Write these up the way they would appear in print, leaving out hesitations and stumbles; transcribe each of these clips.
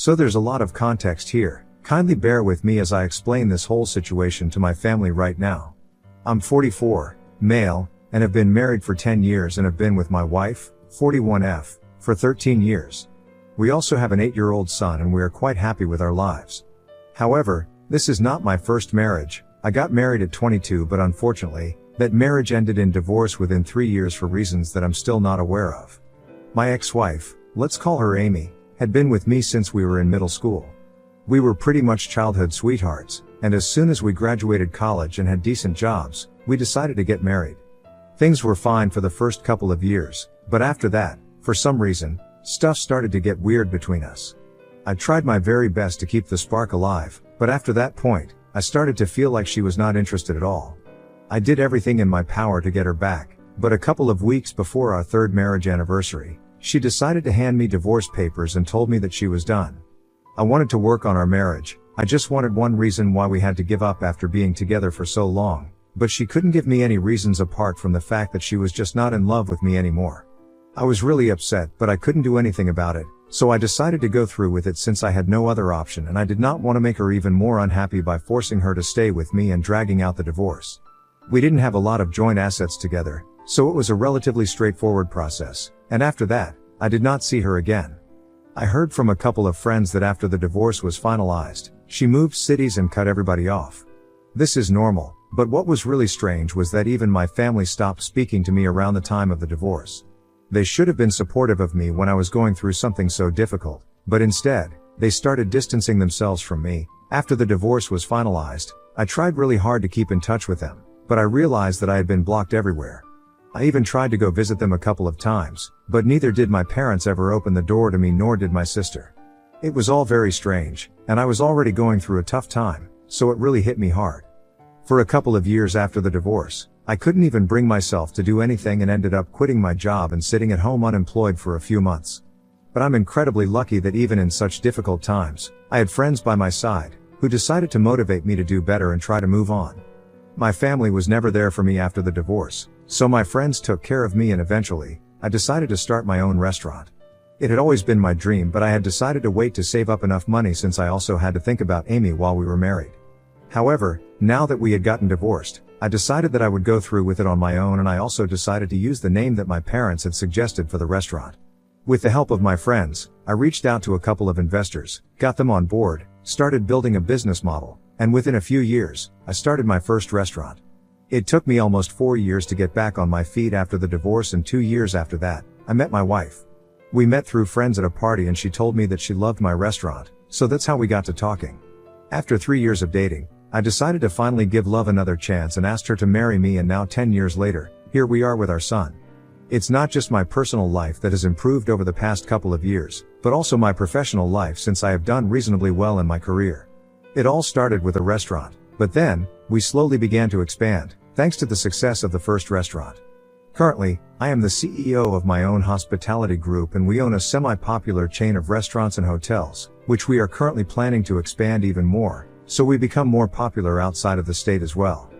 So there's a lot of context here. Kindly bear with me as I explain this whole situation to my family right now. I'm 44, male, and have been married for 10 years and have been with my wife, 41F, for 13 years. We also have an 8-year-old son and we are quite happy with our lives. However, this is not my first marriage. I got married at 22, but unfortunately, that marriage ended in divorce within 3 years for reasons that I'm still not aware of. My ex-wife, let's call her Amy, had been with me since we were in middle school. We were pretty much childhood sweethearts, and as soon as we graduated college and had decent jobs, we decided to get married. Things were fine for the first couple of years, but after that, for some reason, stuff started to get weird between us. I tried my very best to keep the spark alive, but after that point, I started to feel like she was not interested at all. I did everything in my power to get her back, but a couple of weeks before our 3rd marriage anniversary, she decided to hand me divorce papers and told me that she was done. I wanted to work on our marriage. I just wanted one reason why we had to give up after being together for so long, but she couldn't give me any reasons apart from the fact that she was just not in love with me anymore. I was really upset, but I couldn't do anything about it, so I decided to go through with it since I had no other option and I did not want to make her even more unhappy by forcing her to stay with me and dragging out the divorce. We didn't have a lot of joint assets together, so it was a relatively straightforward process, and after that, I did not see her again. I heard from a couple of friends that after the divorce was finalized, she moved cities and cut everybody off. This is normal, but what was really strange was that even my family stopped speaking to me around the time of the divorce. They should have been supportive of me when I was going through something so difficult, but instead, they started distancing themselves from me. After the divorce was finalized, I tried really hard to keep in touch with them, but I realized that I had been blocked everywhere. I even tried to go visit them a couple of times, but neither did my parents ever open the door to me nor did my sister. It was all very strange, and I was already going through a tough time, so it really hit me hard. For a couple of years after the divorce, I couldn't even bring myself to do anything and ended up quitting my job and sitting at home unemployed for a few months. But I'm incredibly lucky that even in such difficult times, I had friends by my side, who decided to motivate me to do better and try to move on. My family was never there for me after the divorce, so my friends took care of me and eventually, I decided to start my own restaurant. It had always been my dream, but I had decided to wait to save up enough money since I also had to think about Amy while we were married. However, now that we had gotten divorced, I decided that I would go through with it on my own, and I also decided to use the name that my parents had suggested for the restaurant. With the help of my friends, I reached out to a couple of investors, got them on board, started building a business model, and within a few years, I started my first restaurant. It took me almost 4 years to get back on my feet after the divorce, and 2 years after that, I met my wife. We met through friends at a party and she told me that she loved my restaurant, so that's how we got to talking. After 3 years of dating, I decided to finally give love another chance and asked her to marry me, and now 10 years later, here we are with our son. It's not just my personal life that has improved over the past couple of years, but also my professional life since I have done reasonably well in my career. It all started with a restaurant, but then, we slowly began to expand, thanks to the success of the first restaurant. Currently, I am the CEO of my own hospitality group and we own a semi-popular chain of restaurants and hotels, which we are currently planning to expand even more, so we become more popular outside of the state as well.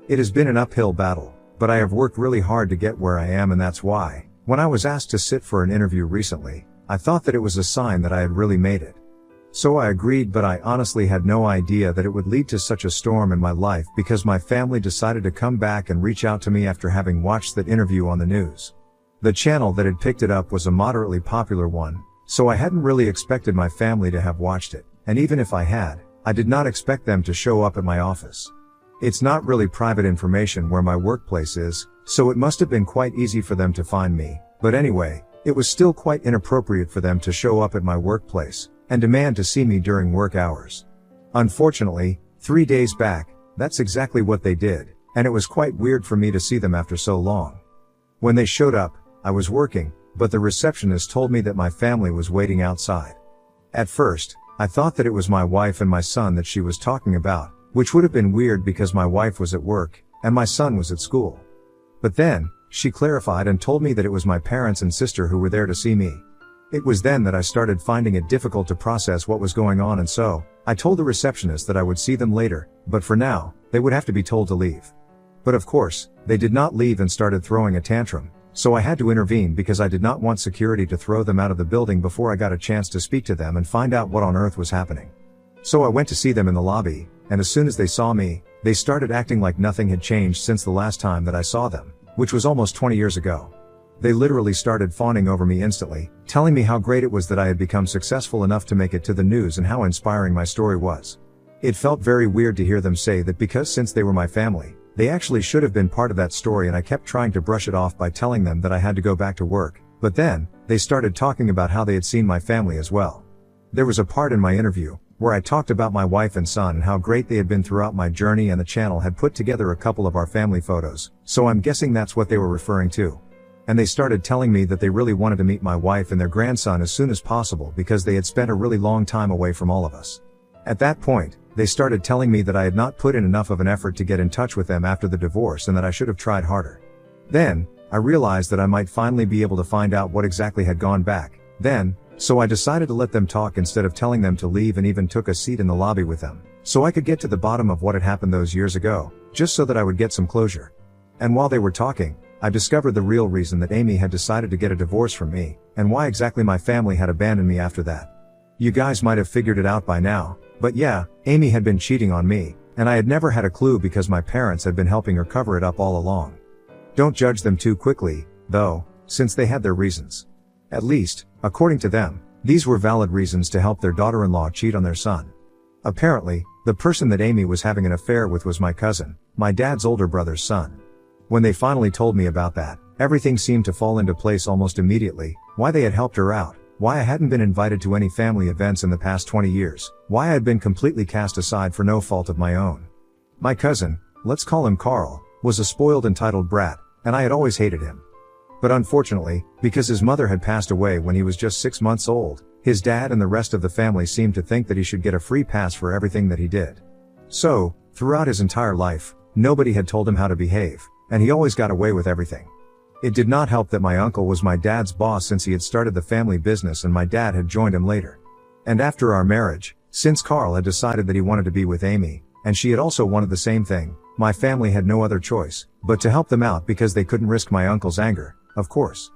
It has been an uphill battle, but I have worked really hard to get where I am, and that's why, when I was asked to sit for an interview recently, I thought that it was a sign that I had really made it. So I agreed, but I honestly had no idea that it would lead to such a storm in my life because my family decided to come back and reach out to me after having watched that interview on the news. The channel that had picked it up was a moderately popular one, so I hadn't really expected my family to have watched it, and even if I had, I did not expect them to show up at my office. It's not really private information where my workplace is, so it must have been quite easy for them to find me, but anyway, it was still quite inappropriate for them to show up at my workplace and demand to see me during work hours. Unfortunately, 3 days back, that's exactly what they did, and it was quite weird for me to see them after so long. When they showed up, I was working, but the receptionist told me that my family was waiting outside. At first, I thought that it was my wife and my son that she was talking about, which would have been weird because my wife was at work, and my son was at school. But then, she clarified and told me that it was my parents and sister who were there to see me. It was then that I started finding it difficult to process what was going on, and so, I told the receptionist that I would see them later, but for now, they would have to be told to leave. But of course, they did not leave and started throwing a tantrum, So I had to intervene because I did not want security to throw them out of the building before I got a chance to speak to them and find out what on earth was happening. So I went to see them in the lobby, and as soon as they saw me, they started acting like nothing had changed since the last time that I saw them, which was almost 20 years ago. They literally started fawning over me instantly, telling me how great it was that I had become successful enough to make it to the news and how inspiring my story was. It felt very weird to hear them say that because since they were my family, they actually should have been part of that story, and I kept trying to brush it off by telling them that I had to go back to work, but then, they started talking about how they had seen my family as well. There was a part in my interview, where I talked about my wife and son and how great they had been throughout my journey, and the channel had put together a couple of our family photos, so I'm guessing that's what they were referring to. And they started telling me that they really wanted to meet my wife and their grandson as soon as possible because they had spent a really long time away from all of us. At that point, they started telling me that I had not put in enough of an effort to get in touch with them after the divorce and that I should have tried harder. Then, I realized that I might finally be able to find out what exactly had gone back then, so I decided to let them talk instead of telling them to leave, and even took a seat in the lobby with them, so I could get to the bottom of what had happened those years ago, just so that I would get some closure. And while they were talking, I discovered the real reason that Amy had decided to get a divorce from me, and why exactly my family had abandoned me after that. You guys might have figured it out by now, but yeah, Amy had been cheating on me, and I had never had a clue because my parents had been helping her cover it up all along. Don't judge them too quickly, though, since they had their reasons. At least, according to them, these were valid reasons to help their daughter-in-law cheat on their son. Apparently, the person that Amy was having an affair with was my cousin, my dad's older brother's son. When they finally told me about that, everything seemed to fall into place almost immediately: why they had helped her out, why I hadn't been invited to any family events in the past 20 years, why I had been completely cast aside for no fault of my own. My cousin, let's call him Carl, was a spoiled, entitled brat, and I had always hated him. But unfortunately, because his mother had passed away when he was just 6 months old, his dad and the rest of the family seemed to think that he should get a free pass for everything that he did. So, throughout his entire life, nobody had told him how to behave, and he always got away with everything. It did not help that my uncle was my dad's boss since he had started the family business and my dad had joined him later. And after our marriage, since Carl had decided that he wanted to be with Amy, and she had also wanted the same thing, my family had no other choice but to help them out because they couldn't risk my uncle's anger, of course.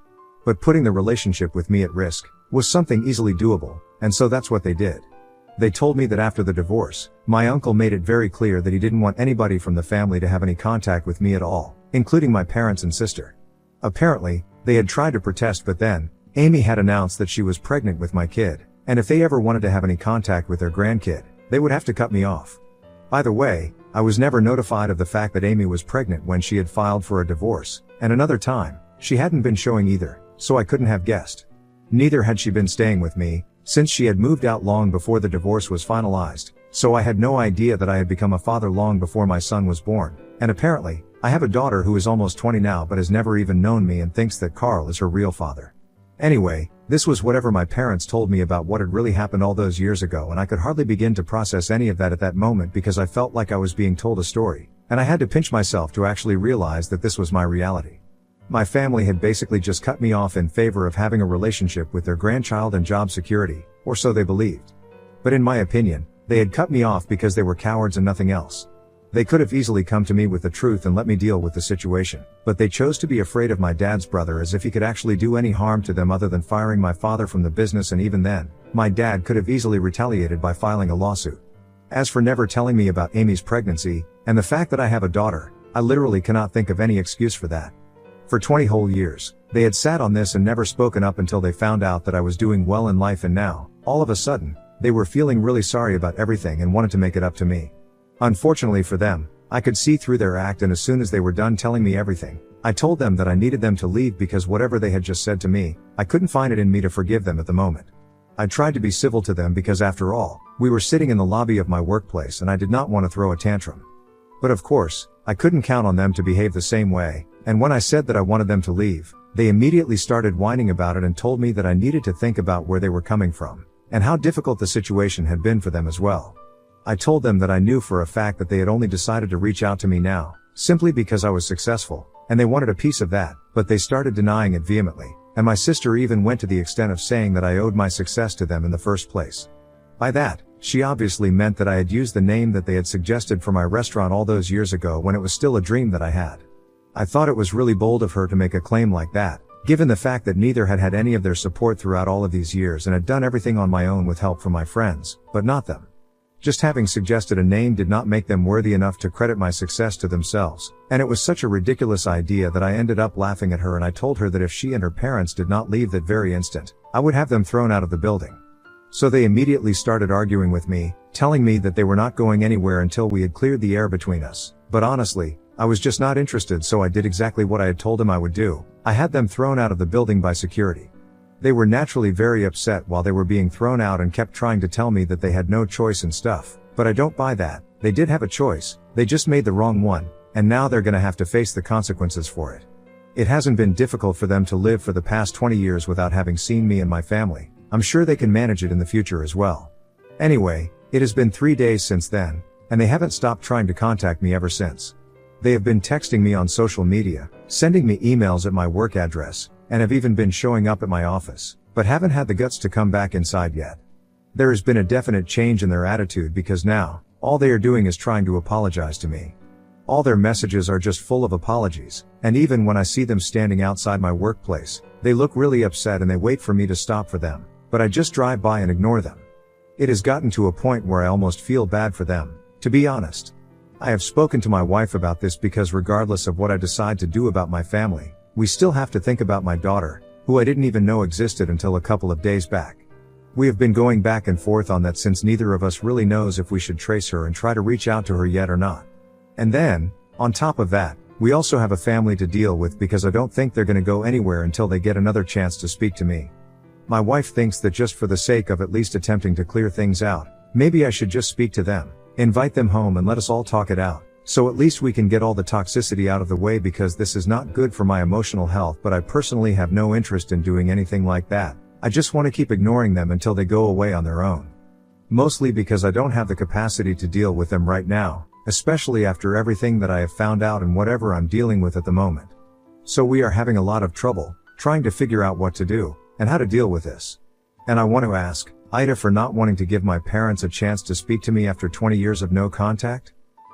But putting the relationship with me at risk was something easily doable, and so that's what they did. They told me that after the divorce, my uncle made it very clear that he didn't want anybody from the family to have any contact with me at all, including my parents and sister. Apparently, they had tried to protest, but then, Amy had announced that she was pregnant with my kid, and if they ever wanted to have any contact with their grandkid, they would have to cut me off. By the way, I was never notified of the fact that Amy was pregnant when she had filed for a divorce, and another time, she hadn't been showing either, so I couldn't have guessed. Neither had she been staying with me, since she had moved out long before the divorce was finalized, so I had no idea that I had become a father long before my son was born, and apparently, I have a daughter who is almost 20 now but has never even known me and thinks that Carl is her real father. Anyway, this was whatever my parents told me about what had really happened all those years ago, and I could hardly begin to process any of that at that moment because I felt like I was being told a story, and I had to pinch myself to actually realize that this was my reality. My family had basically just cut me off in favor of having a relationship with their grandchild and job security, or so they believed. But in my opinion, they had cut me off because they were cowards and nothing else. They could have easily come to me with the truth and let me deal with the situation, but they chose to be afraid of my dad's brother as if he could actually do any harm to them other than firing my father from the business, and even then, my dad could have easily retaliated by filing a lawsuit. As for never telling me about Amy's pregnancy, and the fact that I have a daughter, I literally cannot think of any excuse for that. For 20 whole years, they had sat on this and never spoken up until they found out that I was doing well in life, and now, all of a sudden, they were feeling really sorry about everything and wanted to make it up to me. Unfortunately for them, I could see through their act, and as soon as they were done telling me everything, I told them that I needed them to leave because whatever they had just said to me, I couldn't find it in me to forgive them at the moment. I tried to be civil to them because after all, we were sitting in the lobby of my workplace and I did not want to throw a tantrum. But of course, I couldn't count on them to behave the same way, and when I said that I wanted them to leave, they immediately started whining about it and told me that I needed to think about where they were coming from, and how difficult the situation had been for them as well. I told them that I knew for a fact that they had only decided to reach out to me now, simply because I was successful, and they wanted a piece of that, but they started denying it vehemently, and my sister even went to the extent of saying that I owed my success to them in the first place. By that, she obviously meant that I had used the name that they had suggested for my restaurant all those years ago when it was still a dream that I had. I thought it was really bold of her to make a claim like that, given the fact that neither had had any of their support throughout all of these years and had done everything on my own with help from my friends, but not them. Just having suggested a name did not make them worthy enough to credit my success to themselves, and it was such a ridiculous idea that I ended up laughing at her, and I told her that if she and her parents did not leave that very instant, I would have them thrown out of the building. So they immediately started arguing with me, telling me that they were not going anywhere until we had cleared the air between us. But honestly, I was just not interested, so I did exactly what I had told them I would do. I had them thrown out of the building by security. They were naturally very upset while they were being thrown out and kept trying to tell me that they had no choice and stuff. But I don't buy that. They did have a choice, they just made the wrong one, and now they're gonna have to face the consequences for it. It hasn't been difficult for them to live for the past 20 years without having seen me and my family. I'm sure they can manage it in the future as well. Anyway, it has been 3 days since then, and they haven't stopped trying to contact me ever since. They have been texting me on social media, sending me emails at my work address, and have even been showing up at my office, but haven't had the guts to come back inside yet. There has been a definite change in their attitude because now, all they are doing is trying to apologize to me. All their messages are just full of apologies, and even when I see them standing outside my workplace, they look really upset and they wait for me to stop for them, but I just drive by and ignore them. It has gotten to a point where I almost feel bad for them, to be honest. I have spoken to my wife about this because regardless of what I decide to do about my family, we still have to think about my daughter, who I didn't even know existed until a couple of days back. We have been going back and forth on that since neither of us really knows if we should trace her and try to reach out to her yet or not. And then, on top of that, we also have a family to deal with because I don't think they're gonna go anywhere until they get another chance to speak to me. My wife thinks that just for the sake of at least attempting to clear things out, maybe I should just speak to them, invite them home and let us all talk it out. So at least we can get all the toxicity out of the way because this is not good for my emotional health, but I personally have no interest in doing anything like that. I just want to keep ignoring them until they go away on their own. Mostly because I don't have the capacity to deal with them right now, especially after everything that I have found out and whatever I'm dealing with at the moment. So we are having a lot of trouble, trying to figure out what to do, and how to deal with this. And I want to ask, Ida for not wanting to give my parents a chance to speak to me after 20 years of no contact?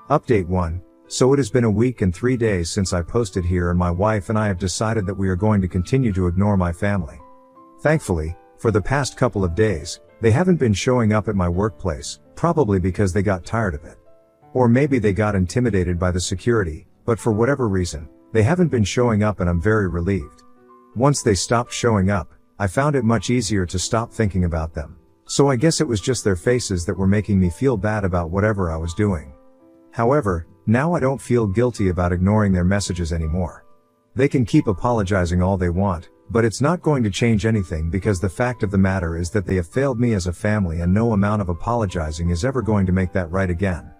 Update 1. So it has been a week and 3 days since I posted here, and my wife and I have decided that we are going to continue to ignore my family. Thankfully, for the past couple of days, they haven't been showing up at my workplace, probably because they got tired of it. Or maybe they got intimidated by the security, but for whatever reason, they haven't been showing up and I'm very relieved. Once they stopped showing up, I found it much easier to stop thinking about them. So I guess it was just their faces that were making me feel bad about whatever I was doing. However, now I don't feel guilty about ignoring their messages anymore. They can keep apologizing all they want, but it's not going to change anything because the fact of the matter is that they have failed me as a family and no amount of apologizing is ever going to make that right again.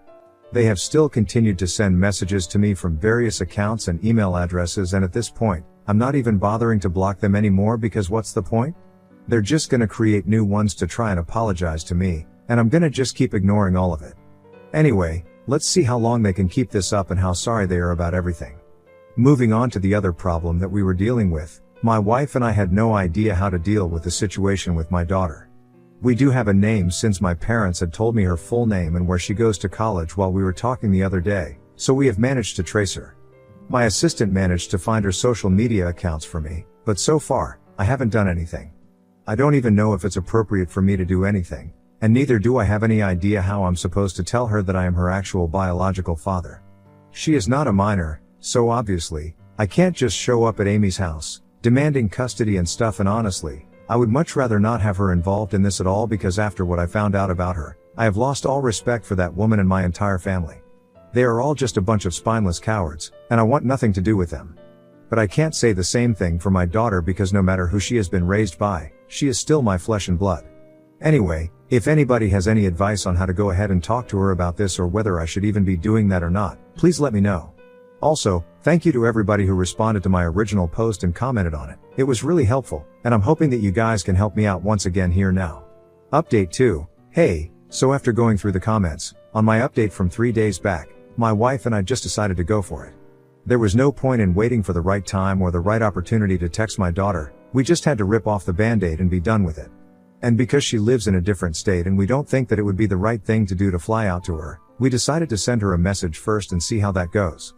They have still continued to send messages to me from various accounts and email addresses, and at this point, I'm not even bothering to block them anymore because what's the point? They're just gonna create new ones to try and apologize to me, and I'm gonna just keep ignoring all of it. Anyway, let's see how long they can keep this up and how sorry they are about everything. Moving on to the other problem that we were dealing with, my wife and I had no idea how to deal with the situation with my daughter. We do have a name since my parents had told me her full name and where she goes to college while we were talking the other day, so we have managed to trace her. My assistant managed to find her social media accounts for me, but so far, I haven't done anything. I don't even know if it's appropriate for me to do anything, and neither do I have any idea how I'm supposed to tell her that I am her actual biological father. She is not a minor, so obviously, I can't just show up at Amy's house, demanding custody and stuff, and honestly, I would much rather not have her involved in this at all because after what I found out about her, I have lost all respect for that woman and my entire family. They are all just a bunch of spineless cowards, and I want nothing to do with them. But I can't say the same thing for my daughter because no matter who she has been raised by, she is still my flesh and blood. Anyway, if anybody has any advice on how to go ahead and talk to her about this or whether I should even be doing that or not, please let me know. Also, thank you to everybody who responded to my original post and commented on it. It was really helpful, and I'm hoping that you guys can help me out once again here now. Update 2. Hey, so after going through the comments, on my update from 3 days back, my wife and I just decided to go for it. There was no point in waiting for the right time or the right opportunity to text my daughter, we just had to rip off the band-aid and be done with it. And because she lives in a different state and we don't think that it would be the right thing to do to fly out to her, we decided to send her a message first and see how that goes.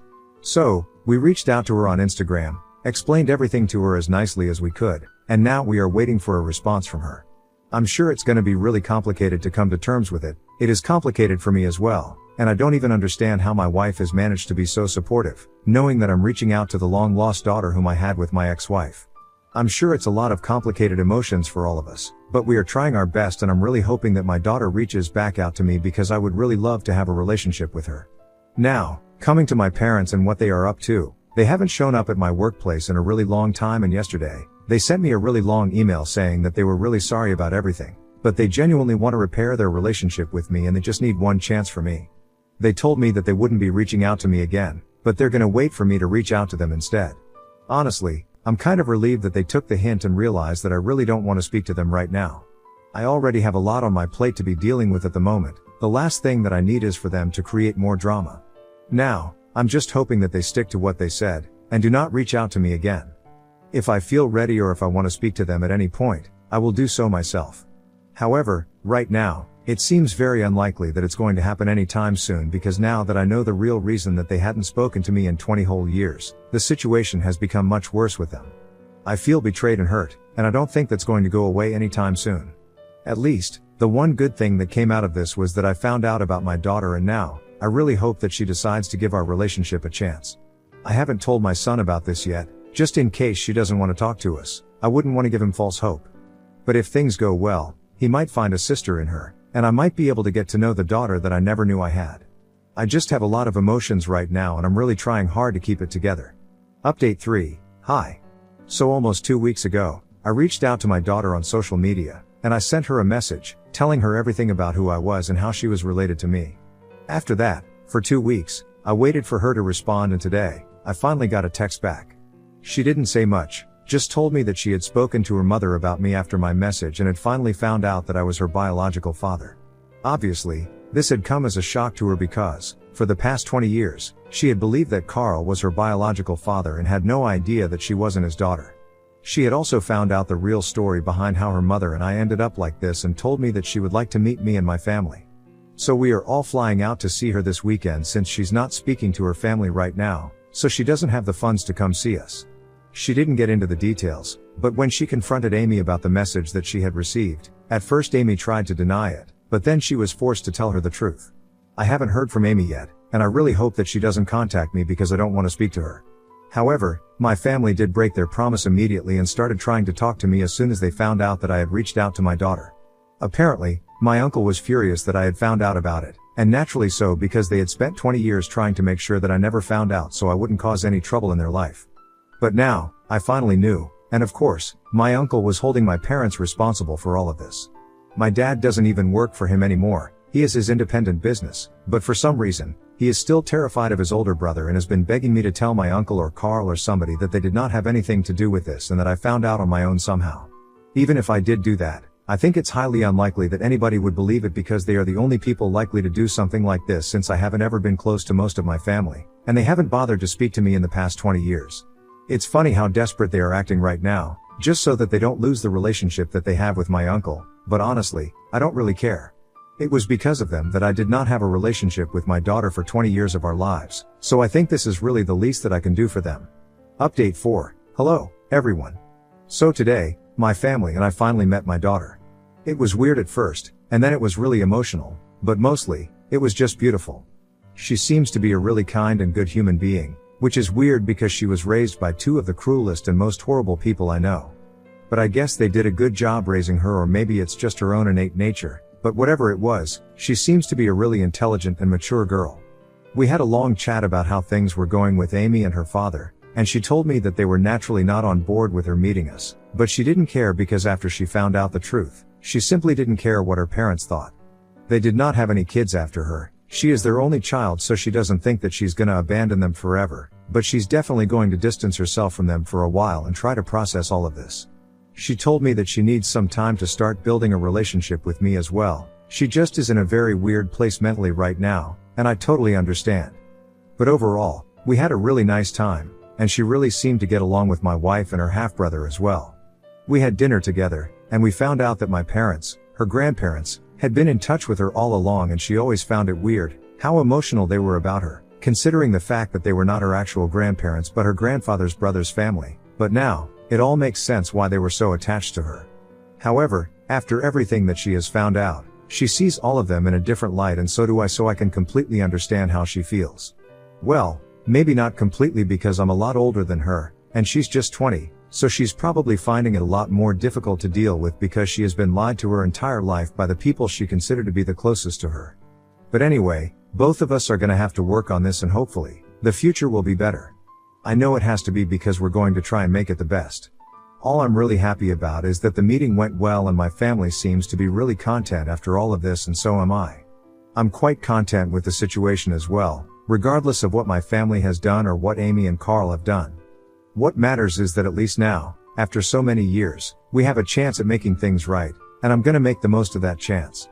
So, we reached out to her on Instagram, explained everything to her as nicely as we could, and now we are waiting for a response from her. I'm sure it's gonna be really complicated to come to terms with it. It is complicated for me as well, and I don't even understand how my wife has managed to be so supportive, knowing that I'm reaching out to the long-lost daughter whom I had with my ex-wife. I'm sure it's a lot of complicated emotions for all of us, but we are trying our best, and I'm really hoping that my daughter reaches back out to me because I would really love to have a relationship with her. Now, coming to my parents and what they are up to, they haven't shown up at my workplace in a really long time, and yesterday, they sent me a really long email saying that they were really sorry about everything, but they genuinely want to repair their relationship with me and they just need one chance for me. They told me that they wouldn't be reaching out to me again, but they're gonna wait for me to reach out to them instead. Honestly, I'm kind of relieved that they took the hint and realized that I really don't want to speak to them right now. I already have a lot on my plate to be dealing with at the moment. The last thing that I need is for them to create more drama. Now, I'm just hoping that they stick to what they said, and do not reach out to me again. If I feel ready or if I want to speak to them at any point, I will do so myself. However, right now, it seems very unlikely that it's going to happen anytime soon, because now that I know the real reason that they hadn't spoken to me in 20 whole years, the situation has become much worse with them. I feel betrayed and hurt, and I don't think that's going to go away anytime soon. At least, the one good thing that came out of this was that I found out about my daughter, and now, I really hope that she decides to give our relationship a chance. I haven't told my son about this yet, just in case she doesn't want to talk to us. I wouldn't want to give him false hope. But if things go well, he might find a sister in her, and I might be able to get to know the daughter that I never knew I had. I just have a lot of emotions right now, and I'm really trying hard to keep it together. Update 3. Hi. So almost 2 weeks ago, I reached out to my daughter on social media, and I sent her a message, telling her everything about who I was and how she was related to me. After that, for 2 weeks, I waited for her to respond, and today, I finally got a text back. She didn't say much, just told me that she had spoken to her mother about me after my message and had finally found out that I was her biological father. Obviously, this had come as a shock to her because, for the past 20 years, she had believed that Carl was her biological father and had no idea that she wasn't his daughter. She had also found out the real story behind how her mother and I ended up like this and told me that she would like to meet me and my family. So we are all flying out to see her this weekend, since she's not speaking to her family right now, so she doesn't have the funds to come see us. She didn't get into the details, but when she confronted Amy about the message that she had received, at first Amy tried to deny it, but then she was forced to tell her the truth. I haven't heard from Amy yet, and I really hope that she doesn't contact me because I don't want to speak to her. However, my family did break their promise immediately and started trying to talk to me as soon as they found out that I had reached out to my daughter. Apparently, my uncle was furious that I had found out about it, and naturally so, because they had spent 20 years trying to make sure that I never found out so I wouldn't cause any trouble in their life. But now, I finally knew, and of course, my uncle was holding my parents responsible for all of this. My dad doesn't even work for him anymore, he has his independent business, but for some reason, he is still terrified of his older brother and has been begging me to tell my uncle or Carl or somebody that they did not have anything to do with this and that I found out on my own somehow. Even if I did do that, I think it's highly unlikely that anybody would believe it, because they are the only people likely to do something like this, since I haven't ever been close to most of my family, and they haven't bothered to speak to me in the past 20 years. It's funny how desperate they are acting right now, just so that they don't lose the relationship that they have with my uncle, but honestly, I don't really care. It was because of them that I did not have a relationship with my daughter for 20 years of our lives, so I think this is really the least that I can do for them. Update 4. Hello, everyone. So today, my family and I finally met my daughter. It was weird at first, and then it was really emotional, but mostly, it was just beautiful. She seems to be a really kind and good human being, which is weird because she was raised by two of the cruelest and most horrible people I know. But I guess they did a good job raising her, or maybe it's just her own innate nature, but whatever it was, she seems to be a really intelligent and mature girl. We had a long chat about how things were going with Amy and her father, and she told me that they were naturally not on board with her meeting us, but she didn't care because after she found out the truth, she simply didn't care what her parents thought. They did not have any kids after her. She is their only child, so she doesn't think that she's gonna abandon them forever, but she's definitely going to distance herself from them for a while and try to process all of this. She told me that she needs some time to start building a relationship with me as well. She just is in a very weird place mentally right now, and I totally understand. But overall, we had a really nice time, and she really seemed to get along with my wife and her half-brother as well. We had dinner together, and we found out that my parents, her grandparents, had been in touch with her all along, and she always found it weird how emotional they were about her, considering the fact that they were not her actual grandparents but her grandfather's brother's family, but now, it all makes sense why they were so attached to her. However, after everything that she has found out, she sees all of them in a different light, and so do I, so I can completely understand how she feels. Well, maybe not completely, because I'm a lot older than her, and she's just 20, so she's probably finding it a lot more difficult to deal with because she has been lied to her entire life by the people she considered to be the closest to her. But anyway, both of us are gonna have to work on this, and hopefully, the future will be better. I know it has to be, because we're going to try and make it the best. All I'm really happy about is that the meeting went well and my family seems to be really content after all of this, and so am I. I'm quite content with the situation as well, regardless of what my family has done or what Amy and Carl have done. What matters is that at least now, after so many years, we have a chance at making things right, and I'm gonna make the most of that chance.